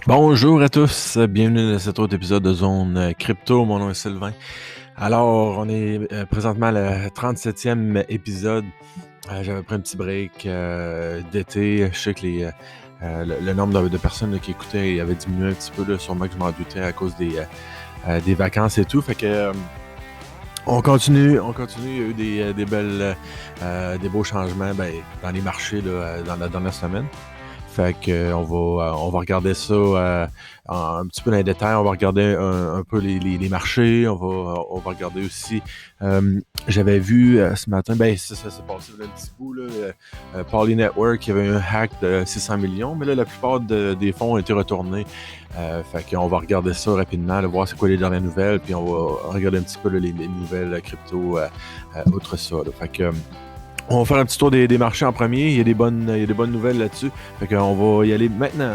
Bonjour à tous, bienvenue dans cet autre épisode de Zone Crypto. Mon nom est Sylvain. Alors, on est présentement à le 37e épisode. J'avais pris un petit break d'été. Je sais que le nombre de personnes là, qui écoutaient avait diminué un petit peu, là, sûrement que je m'en doutais à cause des vacances et tout. Fait que on continue. Il y a eu des belles, des beaux changements dans les marchés là, dans la dernière semaine. Fait que on va regarder ça un petit peu dans les détails. On va regarder un peu les marchés. On va regarder aussi. J'avais vu ce matin, ça s'est passé là, un petit bout. Là, Poly Network, il y avait un hack de 600 millions, mais là, la plupart des fonds ont été retournés. Fait qu'on va regarder ça rapidement, là, voir c'est quoi les dernières nouvelles, puis on va regarder un petit peu là, les nouvelles crypto outre ça. Là. Fait que on va faire un petit tour des marchés en premier. Il y a des bonnes nouvelles là-dessus. Fait qu'on va y aller maintenant.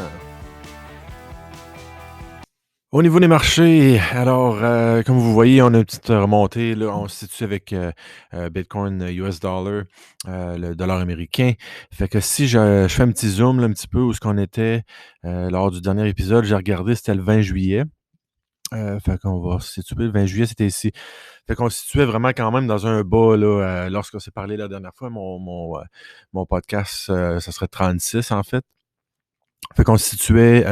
Au niveau des marchés, alors, comme vous voyez, on a une petite remontée. Là, on se situe avec Bitcoin US dollar, le dollar américain. Fait que si je fais un petit zoom là, un petit peu où ce qu'on était lors du dernier épisode, j'ai regardé, c'était le 20 juillet. Fait qu'on va se situer. Le 20 juillet, c'était ici. Fait qu'on se situait vraiment quand même dans un bas là, lorsqu'on s'est parlé la dernière fois. Mon podcast, ça serait 36 en fait. Fait qu'on se situait,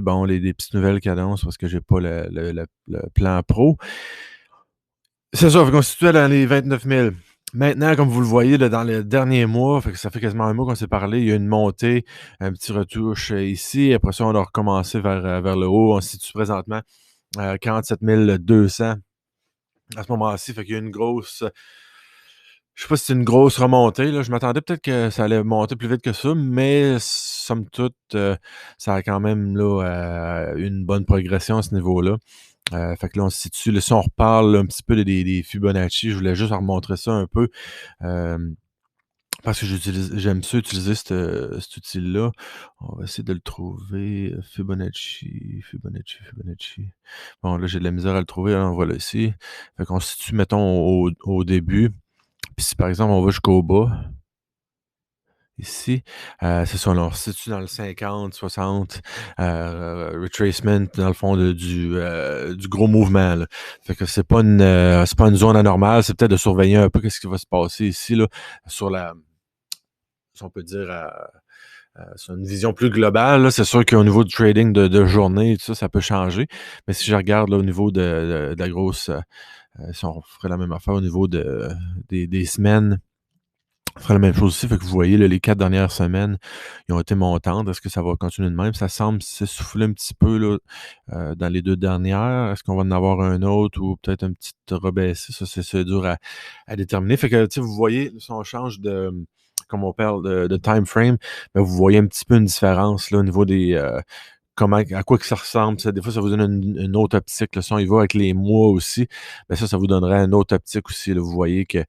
bon, des petites nouvelles cadences parce que j'ai pas le plan pro. C'est ça, fait qu'on se situait dans les 29 000. Maintenant, comme vous le voyez, là, dans les derniers mois, fait que ça fait quasiment un mois qu'on s'est parlé, il y a une montée, un petit retouche ici. Après ça, on a recommencé vers le haut. On se situe présentement à 47 200 à ce moment-ci. Fait qu'il y a une grosse... Je sais pas si c'est une grosse remontée. Là. Je m'attendais peut-être que ça allait monter plus vite que ça, mais somme toute, ça a quand même là, une bonne progression à ce niveau-là. Fait que là, on se situe. Là, si on reparle là, un petit peu des Fibonacci, je voulais juste remontrer ça un peu. Parce que j'aime ça utiliser cet outil-là. On va essayer de le trouver. Fibonacci. Bon, là, j'ai de la misère à le trouver. Alors, voilà ici. Fait qu'on se situe, mettons, au début. Puis si par exemple on va jusqu'au bas, ici, c'est ça, on se situe dans le 50, 60, retracement, dans le fond, du gros mouvement. Là. Fait que c'est pas une zone anormale, c'est peut-être de surveiller un peu ce qui va se passer ici, là, sur si on peut dire, sur une vision plus globale. Là, c'est sûr qu'au niveau du trading de journée, tout ça, ça peut changer. Mais si je regarde là, au niveau de la grosse, si on ferait la même affaire au niveau des semaines, on ferait la même chose aussi. Fait que vous voyez, là, les 4 dernières semaines, ils ont été montantes. Est-ce que ça va continuer de même? Ça semble s'essouffler un petit peu là, dans les 2 dernières. Est-ce qu'on va en avoir un autre ou peut-être un petit rebaissé? Ça, c'est dur à déterminer. Fait que, tu sais, vous voyez, si on change comme on parle de time frame, ben, vous voyez un petit peu une différence là, au niveau à quoi que ça ressemble. Des fois, ça vous donne une autre optique. Là. Si on y va avec les mois aussi, ben ça vous donnerait une autre optique aussi. Là. Vous voyez que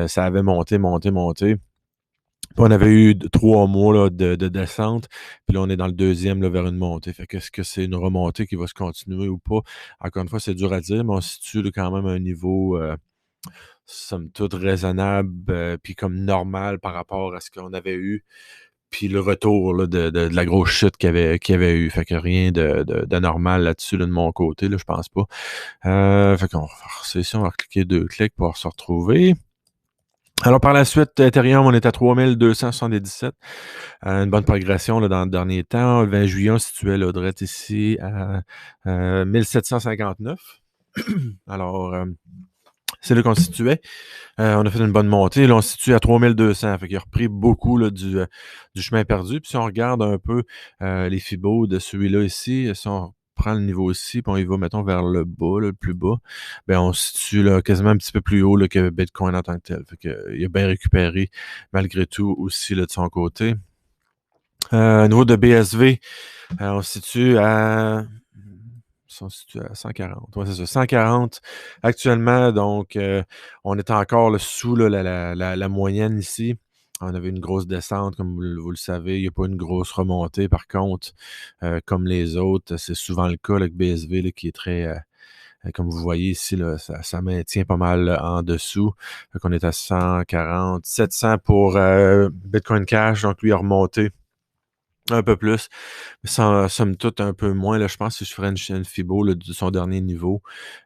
ça avait monté. Puis on avait eu 3 mois là, de descente. Puis là, on est dans le deuxième là, vers une montée. Fait que est-ce que c'est une remontée qui va se continuer ou pas? Encore une fois, c'est dur à dire, mais on se situe là, quand même à un niveau somme toute raisonnable puis comme normal par rapport à ce qu'on avait eu. Puis le retour là, de la grosse chute qu'il y avait eu. Fait que rien de normal là-dessus là, de mon côté, là, je pense pas. Fait qu'on va faire ça ici, on va cliquer 2 clics pour se retrouver. Alors par la suite, Ethereum, on est à 3277. Une bonne progression là, dans le dernier temps. Le 20 juillet, on se situait là, direct ici à 1759. Alors, c'est là qu'on se situait. On a fait une bonne montée. Là, on se situe à 3200. Fait qu'il a repris beaucoup là, du chemin perdu. Puis si on regarde un peu les fibos de celui-là ici, si on prend le niveau ici, puis on y va, mettons, vers le bas, là, le plus bas, ben on se situe là, quasiment un petit peu plus haut là, que Bitcoin en tant que tel. Fait que, il a bien récupéré malgré tout aussi là, de son côté. Au niveau de BSV, on se situe à 140. Ouais, c'est ça, 140 actuellement. Donc, on est encore là, sous là, la moyenne ici. On avait une grosse descente, comme vous le savez. Il n'y a pas une grosse remontée. Par contre, comme les autres, c'est souvent le cas avec BSV là, qui est très... comme vous voyez ici, là, ça maintient pas mal en dessous. Donc, on est à 140, 700 pour Bitcoin Cash. Donc, lui a remonté Un peu plus, mais somme toute un peu moins, là. Je pense que si je ferais une fibo, là, de son dernier niveau,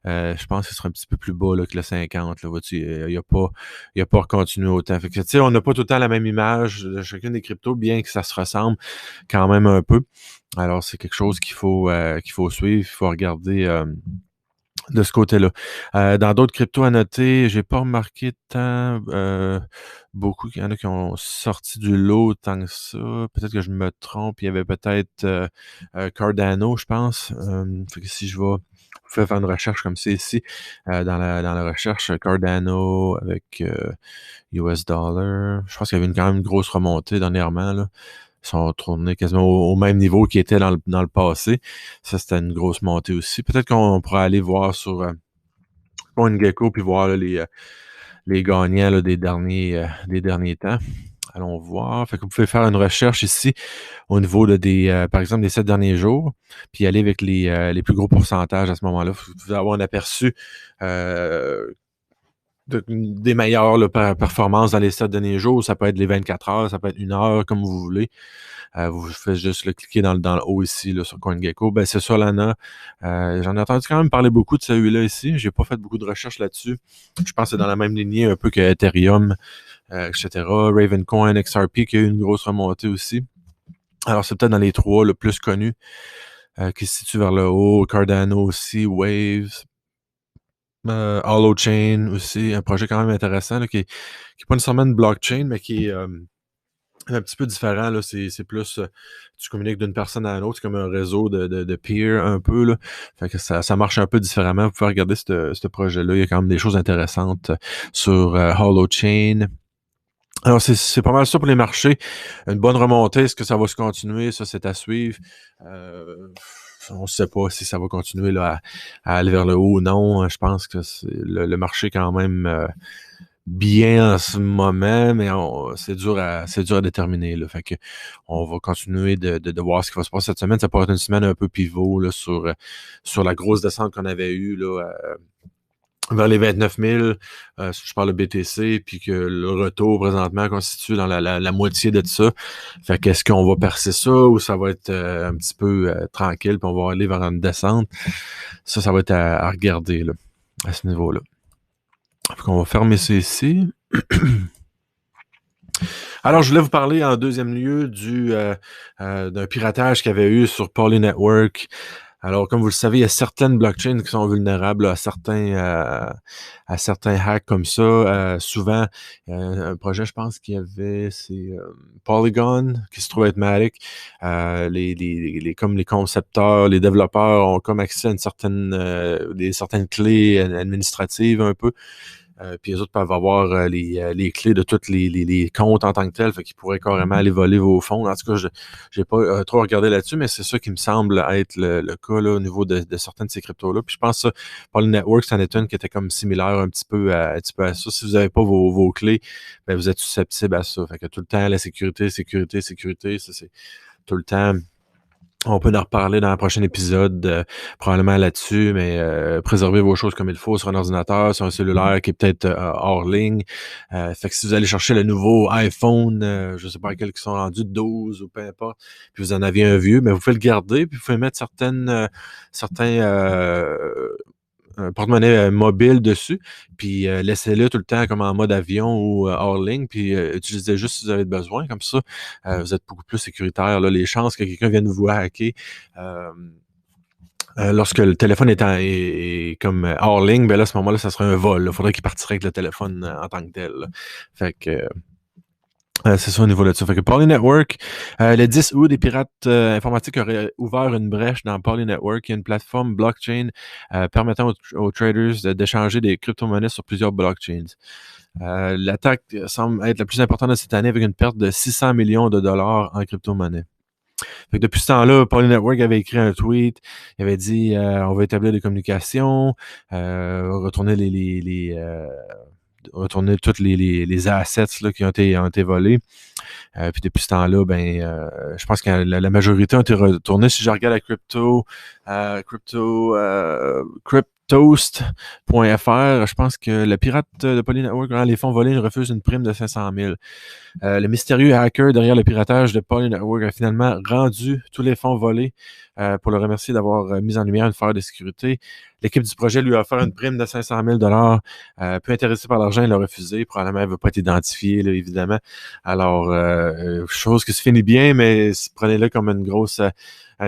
je pense que ce serait un petit peu plus bas, là, que le 50, là, vois-tu? Il a pas continué autant. Fait que, tu sais, on n'a pas tout le temps la même image de chacune des cryptos, bien que ça se ressemble quand même un peu. Alors, c'est quelque chose qu'il faut suivre, il faut regarder, de ce côté-là. Dans d'autres cryptos à noter, j'ai pas remarqué tant, beaucoup qu'il y en a qui ont sorti du lot tant que ça. Peut-être que je me trompe. Il y avait peut-être, Cardano, je pense. Fait que si je vais vous faites faire une recherche comme c'est ici, dans la recherche, Cardano avec, US dollar. Je pense qu'il y avait quand même une grosse remontée dernièrement, là. Ils sont retournés quasiment au même niveau qu'ils étaient dans le passé. Ça, c'était une grosse montée aussi. Peut-être qu'on pourra aller voir sur CoinGecko puis voir là, les gagnants là, des derniers temps. Allons voir. Fait que vous pouvez faire une recherche ici au niveau de par exemple, des 7 derniers jours, puis aller avec les plus gros pourcentages à ce moment-là. Vous pouvez avoir un aperçu des meilleures là, performances dans les 7 derniers jours. Ça peut être les 24 heures, ça peut être 1 heure, comme vous voulez. Vous faites juste le cliquer dans le haut ici là, sur CoinGecko. Ben, c'est Solana. J'en ai entendu quand même parler beaucoup de celui-là ici. J'ai pas fait beaucoup de recherches là-dessus. Je pense que c'est dans la même lignée un peu que Ethereum, etc. Ravencoin, XRP qui a eu une grosse remontée aussi. Alors, c'est peut-être dans les trois le plus connus qui se situent vers le haut. Cardano aussi, Waves. Holochain aussi, un projet quand même intéressant là, qui est pas nécessairement une blockchain, mais qui est un petit peu différent. Là. C'est plus tu communiques d'une personne à l'autre, c'est comme un réseau de peers un peu. Là. Fait que ça marche un peu différemment. Vous pouvez regarder ce projet-là. Il y a quand même des choses intéressantes sur Holochain. Alors, c'est pas mal ça pour les marchés. Une bonne remontée, est-ce que ça va se continuer? Ça, c'est à suivre. On ne sait pas si ça va continuer là, à aller vers le haut ou non. Je pense que le marché est quand même bien en ce moment, mais c'est dur à déterminer. Là. Fait que on va continuer de voir ce qui va se passer cette semaine. Ça pourrait être une semaine un peu pivot là, sur la grosse descente qu'on avait eue là, vers les 29 000, je parle de BTC, puis que le retour présentement constitue dans la moitié de ça. Fait qu'est-ce qu'on va percer ça ou ça va être un petit peu tranquille, puis on va aller vers une descente. Ça va être à regarder là, à ce niveau-là. Fait qu'on va fermer ça ici. Alors, je voulais vous parler en deuxième lieu d'un piratage qu'il y avait eu sur Poly Network. Alors, comme vous le savez, il y a certaines blockchains qui sont vulnérables à certains hacks comme ça. Souvent, un projet, je pense qu'il y avait, c'est Polygon, qui se trouve être Matic. Comme les concepteurs, les développeurs ont comme accès à certaines clés administratives un peu. Puis les autres peuvent avoir les clés de tous les comptes en tant que tels, fait qu'ils pourraient carrément aller voler vos fonds. En tout cas, je n'ai pas trop regardé là-dessus, mais c'est ça qui me semble être le cas là, au niveau de certaines de ces cryptos-là. Puis je pense que ça, Poly Network, c'en est une qui était comme similaire un petit peu à ça. Si vous n'avez pas vos clés, ben vous êtes susceptible à ça. Fait que tout le temps, la sécurité, ça c'est tout le temps. On peut en reparler dans un prochain épisode, probablement là-dessus, mais préservez vos choses comme il faut sur un ordinateur, sur un cellulaire qui est peut-être hors ligne. Fait que si vous allez chercher le nouveau iPhone, je sais pas à quel qui sont rendus, 12 ou peu importe, puis vous en aviez un vieux, mais vous pouvez le garder, puis vous pouvez mettre certains un porte-monnaie mobile dessus, puis laissez-le tout le temps comme en mode avion ou hors ligne, puis utilisez juste si vous avez besoin, comme ça, vous êtes beaucoup plus sécuritaire. Là. Les chances que quelqu'un vienne vous hacker lorsque le téléphone est comme hors ligne, ben là, à ce moment-là, ça serait un vol. Il faudrait qu'il partirait avec le téléphone en tant que tel. Là. Fait que c'est ça au niveau de ça. Fait que Poly Network, le 10 août, des pirates informatiques auraient ouvert une brèche dans Poly Network, qui est une plateforme blockchain permettant aux traders d'échanger des crypto-monnaies sur plusieurs blockchains. L'attaque semble être la plus importante de cette année avec une perte de 600 millions de dollars en crypto-monnaies. Fait que depuis ce temps-là, Poly Network avait écrit un tweet. Il avait dit on va établir des communications, retourner retourner tous les assets là, qui ont été volés. Puis depuis ce temps-là, je pense que la majorité ont été retournés. Si je regarde la Crypto Toast.fr, je pense que le pirate de Poly Network, les fonds volés, refuse une prime de 500 000. Le mystérieux hacker derrière le piratage de Poly Network a finalement rendu tous les fonds volés pour le remercier d'avoir mis en lumière une faille de sécurité. L'équipe du projet lui a offert une prime de 500 000 peu intéressé par l'argent, il l'a refusé. Probablement, il ne veut pas être identifié, là, évidemment. Alors, chose qui se finit bien, mais prenez-le comme un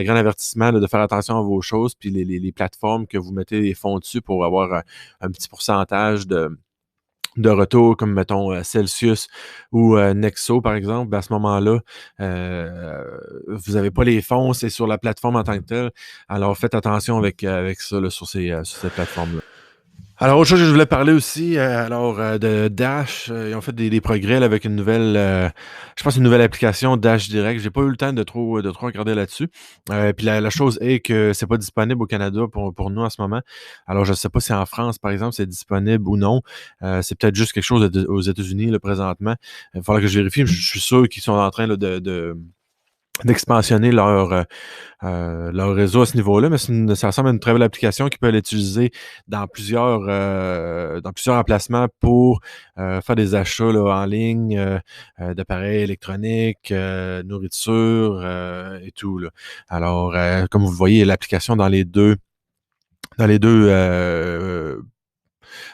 grand avertissement là, de faire attention à vos choses, puis les plateformes que vous mettez les fonds dessus pour avoir un petit pourcentage de retour, comme mettons Celsius ou Nexo, par exemple, ben, à ce moment-là, vous n'avez pas les fonds, c'est sur la plateforme en tant que telle. Alors, faites attention avec ça là, sur ces plateformes-là. Alors, autre chose que je voulais parler aussi, de Dash, ils ont fait des progrès là, avec une nouvelle, je pense une nouvelle application Dash Direct. J'ai pas eu le temps de trop regarder là-dessus. Puis la chose est que c'est pas disponible au Canada pour nous en ce moment. Alors, je sais pas si en France, par exemple, c'est disponible ou non. C'est peut-être juste quelque chose aux États-Unis là, présentement. Il va falloir que je vérifie. Je suis sûr qu'ils sont en train là, d'expansionner leur réseau à ce niveau-là, mais ça ressemble à une très belle application qui peut être utilisée dans plusieurs emplacements pour faire des achats là, en ligne d'appareils électroniques, nourriture et tout. Là. Alors, comme vous voyez, l'application dans les deux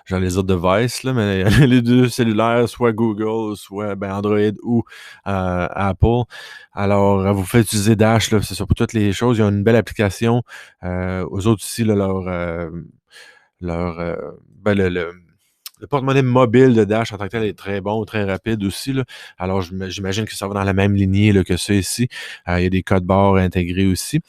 j'allais dire device, là, mais les deux cellulaires, soit Google, soit Android ou Apple. Alors, vous faites utiliser Dash, là, c'est ça pour toutes les choses. Ils ont une belle application. Aux autres aussi, là, leur le porte-monnaie mobile de Dash en tant que tel est très bon, très rapide aussi. Là. Alors, j'imagine que ça va dans la même lignée là, que ça ici. Il y a des codes barres intégrés aussi.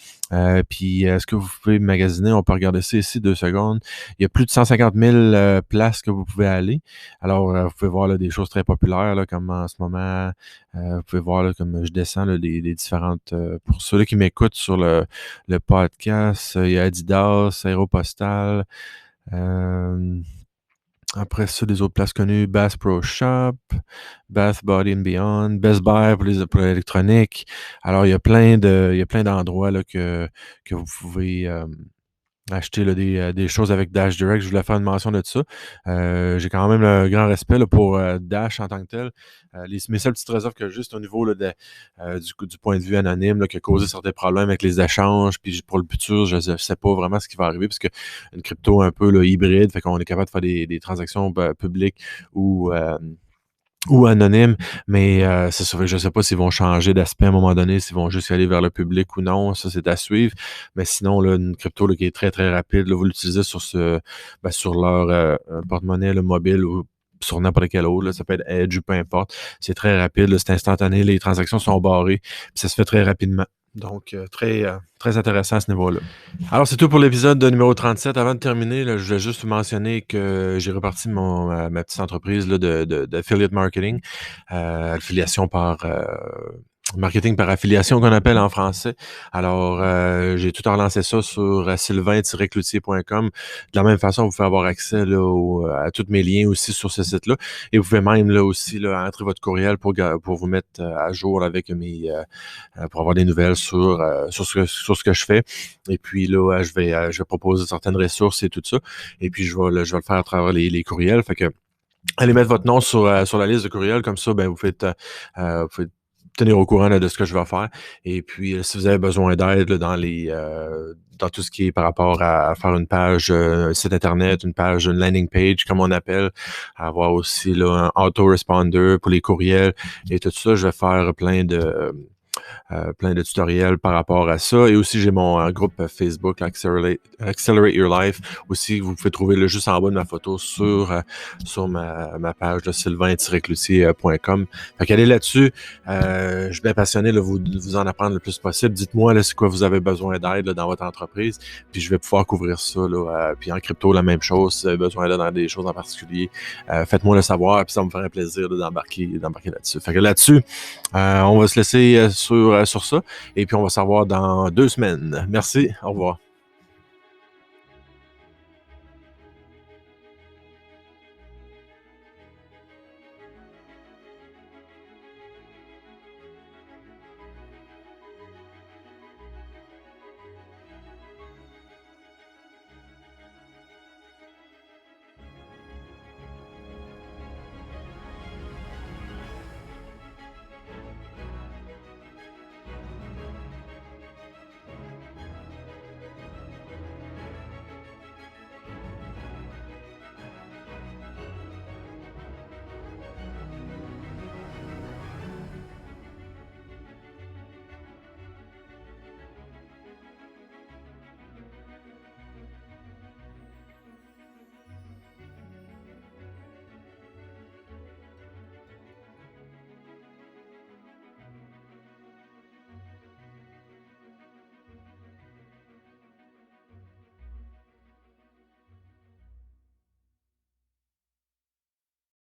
Puis, est-ce que vous pouvez magasiner? On peut regarder ça ici, 2 secondes. Il y a plus de 150 000 places que vous pouvez aller. Alors, vous pouvez voir là, des choses très populaires, là, comme en ce moment. Vous pouvez voir, là, comme je descends, là, les différentes... pour ceux-là qui m'écoutent sur le podcast, il y a Adidas, Aéropostale. Après ça, les autres places connues, Bass Pro Shop, Bath Body and Beyond, Best Buy pour l'électronique. Alors, il y a plein d'endroits là, que vous pouvez acheter là, des choses avec Dash Direct. Je voulais faire une mention de ça. J'ai quand même un grand respect là, pour Dash en tant que tel. Mes seules petites réserves que juste au niveau là, du point de vue anonyme là, qui a causé certains problèmes avec les échanges. Puis pour le futur, je ne sais pas vraiment ce qui va arriver parce que une crypto un peu là, hybride, fait qu'on est capable de faire des transactions publiques ou anonyme, mais c'est sûr, je ne sais pas s'ils vont changer d'aspect à un moment donné, s'ils vont juste aller vers le public ou non, ça c'est à suivre. Mais sinon, là, une crypto là, qui est très très rapide, là, vous l'utilisez sur leur porte-monnaie là, mobile ou sur n'importe quel autre, là, ça peut être Edge ou peu importe. C'est très rapide, là, c'est instantané, les transactions sont barrées, puis ça se fait très rapidement. Donc, très intéressant à ce niveau-là. Alors, c'est tout pour l'épisode numéro 37. Avant de terminer, là, je voulais juste vous mentionner que j'ai reparti ma petite entreprise là, d'affiliate marketing, affiliation marketing par affiliation qu'on appelle en français. Alors, j'ai tout relancé ça sur sylvain-cloutier.com. De la même façon, vous pouvez avoir accès là, à tous mes liens aussi sur ce site-là. Et vous pouvez même là aussi là, entrer votre courriel pour vous mettre à jour avec pour avoir des nouvelles sur ce que je fais. Et puis là, je vais proposer certaines ressources et tout ça. Et puis je vais le faire à travers les courriels. Fait que allez mettre votre nom sur la liste de courriels, comme ça, vous pouvez tenir au courant là, de ce que je vais faire. Et puis, si vous avez besoin d'aide là, dans tout ce qui est par rapport à faire une page, un site internet, une landing page, comme on appelle, avoir aussi là, un autoresponder pour les courriels et tout ça, je vais faire plein de tutoriels par rapport à ça. Et aussi, j'ai mon groupe Facebook, Accelerate Your Life. Aussi, vous pouvez trouver là, juste en bas de ma photo sur ma page de sylvain-cloutier.com. Fait qu'allez là-dessus. Je suis bien passionné de vous en apprendre le plus possible. Dites-moi là, c'est quoi vous avez besoin d'aide là, dans votre entreprise. Puis je vais pouvoir couvrir ça. Là, puis en crypto, la même chose. Si vous avez besoin d'aide dans des choses en particulier, faites-moi le savoir. Puis ça me ferait plaisir là, d'embarquer là-dessus. Fait que là-dessus, on va se laisser sur ça. Et puis, on va se revoir dans 2 semaines. Merci. Au revoir.